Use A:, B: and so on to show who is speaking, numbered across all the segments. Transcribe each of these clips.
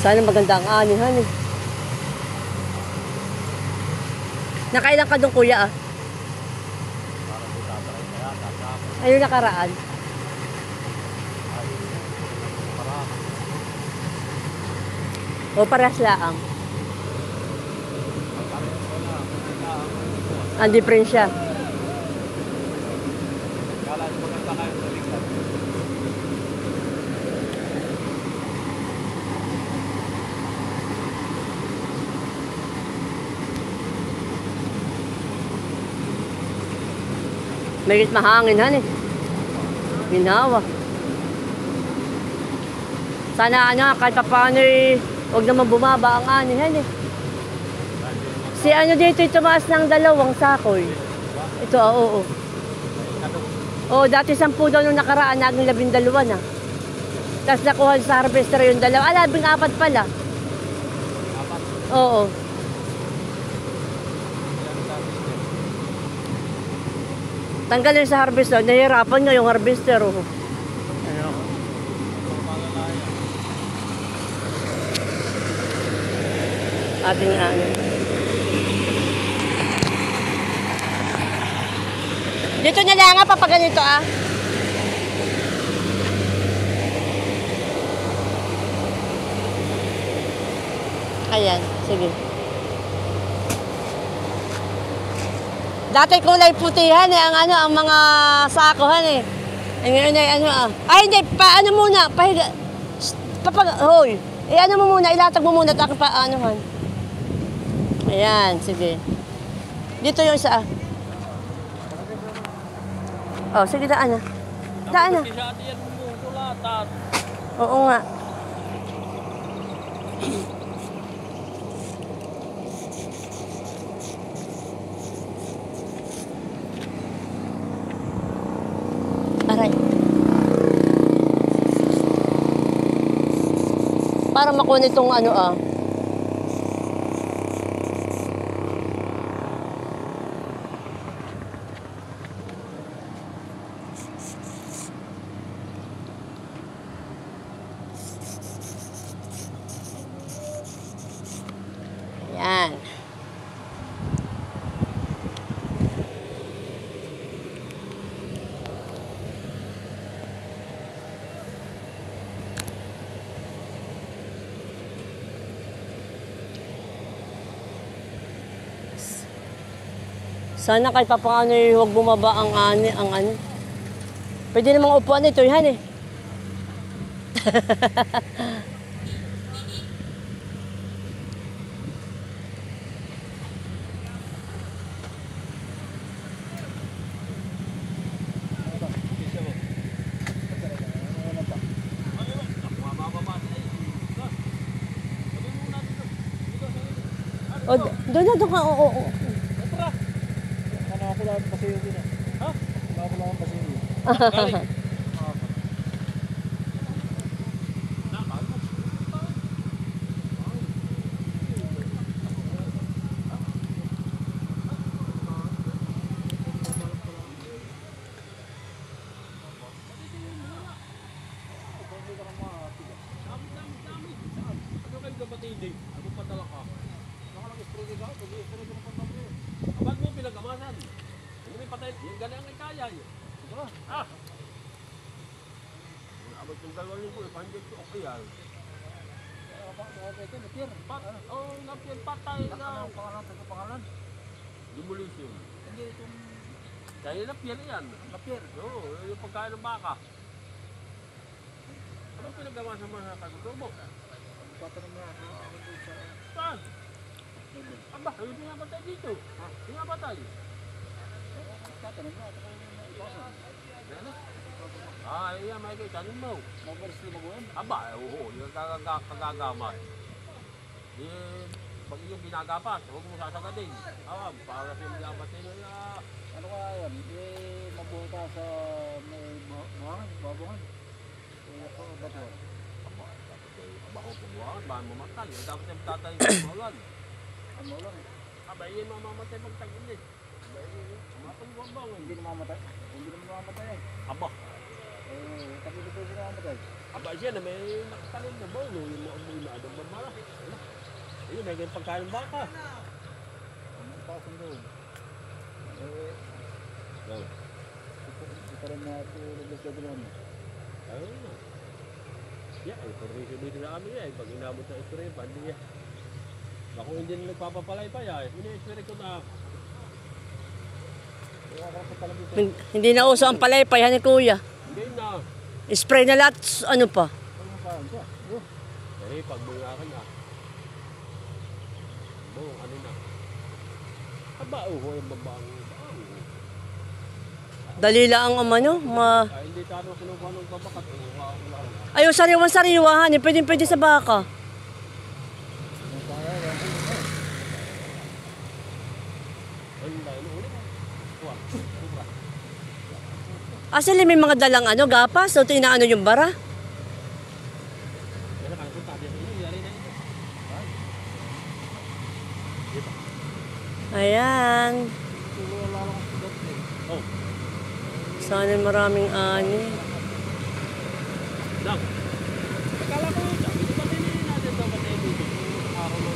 A: Sana maganda ang anihan eh. Nakailan ka doon kuya ah? Ayun nakaraan. O paras laang. Ang diferensya. Mayroon mahangin han eh. Ginawa. Sana ano, kahit pa paano eh, huwag naman bumaba ang anihan eh. Si ano dito, tumaas ng 2 sakoy. Ito, oo. Oo, dati 10 daw nung nakaraan, naging 12 na. Tapos nakuha sa harvester yung 2. 14 pala. Oo. Tanggalin sa harvester, nahihirapan nga yung harvester. Oh. Ating ano. Dito na lang nga papaganito ah. Ayan, sige. Dati kulay putihan eh, ang ano, ang mga sakohan eh. Ngayon ay ano ah. Ay hindi, paano muna, pahiga. Hoy, ano mo muna, ilatag mo muna at aking paanohan. Ayan, sige. Dito yung isa ah. Oh, sige, daan na. Daan na. Oo nga. Aray. Para makuha nitong ano ah. Yan. Sana kahit papaano huwag bumaba ang ano. Pwede namang upuan ito, yan eh. O, doon na, doon ka, oo.
B: Ako lang kasi yun din eh. Ha? Ako lang kasi yun.
C: Abad mo pinagamasan. Hindi may patay. Yung galing ay kaya yun. Ah! Abad yung 2,000 pandit ko okay yan. Oh, napir patay na.
B: Pangalan?
C: Demolition.
B: Hindi itong
C: Dahil napir yan.
B: napir.
C: Oo, yung pagkain ng baka. Ano pinagamasan mo sa kagutubok?
B: Tatanong na ako doon sa...
C: Saan? Aba, yung pinapatay dito. Ha? Pinapatay.
B: Tatanong na ako ipasan.
C: Ano? Ah, iya, may kayo, tanong mo.
B: Mabalis na mabuhan.
C: Aba, oo, yung kagagamat. Eh, pag yung ginagapas, huwag mo sasagadin. Ah, para sa yung gabatin na...
B: Ano kaya yan? Mabuhay ka sa may buhangan, babuhan. Kaya ako, ba't yun?
C: Aba, dapat ay bako pumuhan, bahan mamatay. Dapat ay tatay ng maulan.
B: Ano lang?
C: Aba, yun mamamatay pag tag-init. Aba, yun, mapagwabang.
B: Hindi na mamatay. Hindi na mamatay.
C: Aba,
B: Tabi-tabi na mamatay.
C: Aba siya na may nakatanim na baulo, yung mga amoy na anong mamara. Ayun, may ganyan pagkain ng baka.
B: Ang itasan doon.
C: Oh.
B: Ito rin na ito naglasgagulan.
C: Ayun na. Yeah, ay permission dito sa amin eh. Pag inabot na ito rin, pandi yan. Baka hindi na nagpapapalay pa yan. Ini-experience ko na.
B: Kaya ako sa talabi sa
A: Hindi na uso ang palaypay, ni kuya.
C: Hindi na.
A: Spray na lahat, ano pa.
B: pagmakain siya. Oh,
C: Eh, pagbungakan na. Bung, ano na. Aba, yung babang.
A: Dali lang ang ano,
C: Ay, hindi tayo kinukuha ng babakat.
A: Ayaw, sariwan-sariwahan, pwede sa baka.
B: yung kaya,
C: Ayun na, ano ulit. Tuwa, sobra.
A: Asali may mga dalang ano, gapas, o inaano yung bara.
C: Yan na, kaya tabi ang ino, yari na ito.
A: Ayan.
B: wala lang ang sugat eh.
C: Oh,
A: Sana maraming ani.
C: lang. Akala ko yun, sabi ko, ba't hindi natin dapat na ibigay yung araw na?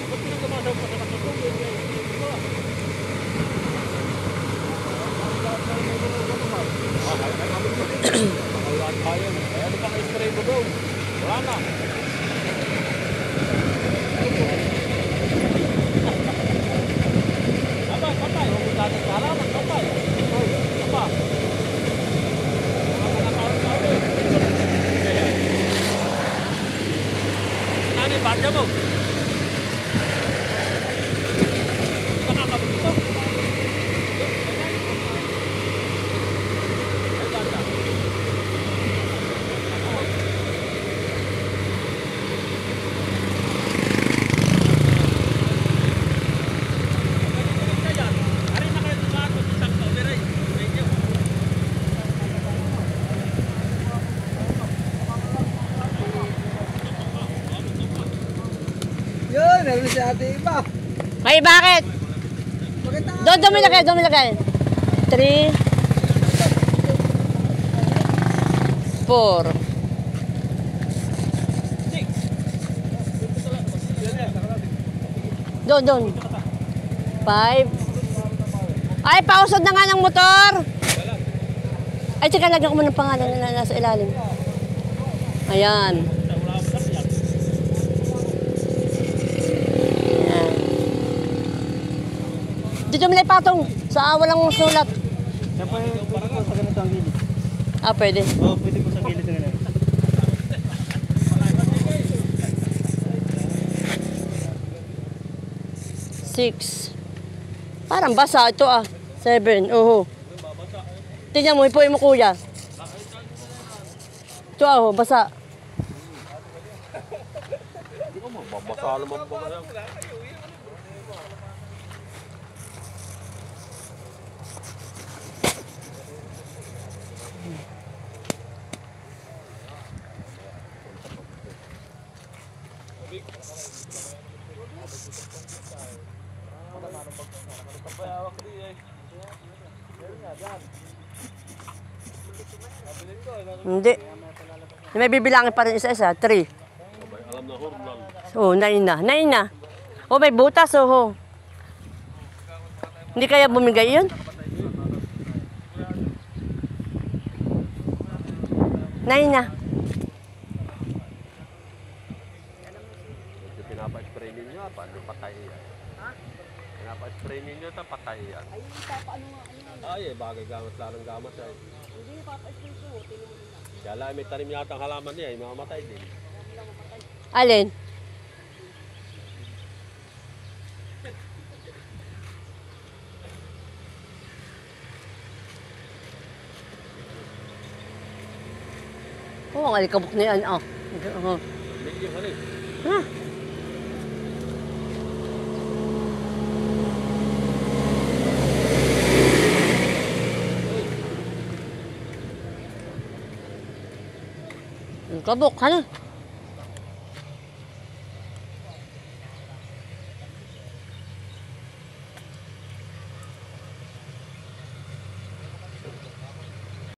C: Ba't pinagkamasaw pa sa katulog? Pakailan tayo. Kaya ano pa ka-spray mo daw? Wala na. Aba, patay. Huwag mo natin sa halaman. Patay. Aba. Mga nakakawin tayo. Nani, badya mo. Nakakabit ito. Ay, badya.
B: Yun, meron si ate iba.
A: Ay, bakit?
B: Bakit na?
A: Doon lagay. 3, 4. Doon. 5. Ay, pausod na nga ng motor. Ay, tsaka lagyan ko muna ng pangalan na nasa ilalim. Ayan. Ayan. Dito mo na patong. Sa walang sulat.
B: Siya po sa ganito ang gilid.
A: Ah, pwede.
B: Oo, pwede po sa gilid na ganito.
A: 6. Parang basa ito ah. 7. Oo. Tingnan mo, ipuin mo kuya. Ito ah, oh, basa.
C: Hindi ko mababasa naman ba kaya?
A: Hindi. May bibilangin pa rin isa-isa. 3.
C: Abay, alam na hornal.
A: Oh, 9 na. 9 na. Oh, may butas, oh. Hindi kaya bumigay yun? 9 na.
C: Ito pinapa-spray ninyo, paano patay yan? Pinapa-spray ninyo, ito patay yan. Ay, bagay gamas lang gamas ay.
A: Hindi, papa-spray ko.
C: Kaya lang, may tanim yata ang halaman niya, ay mamamatay din.
A: Alin? Oh, ang alikabok na yan. Oh.
C: Medyo ka rin.
A: Ha? Alikabok, ano?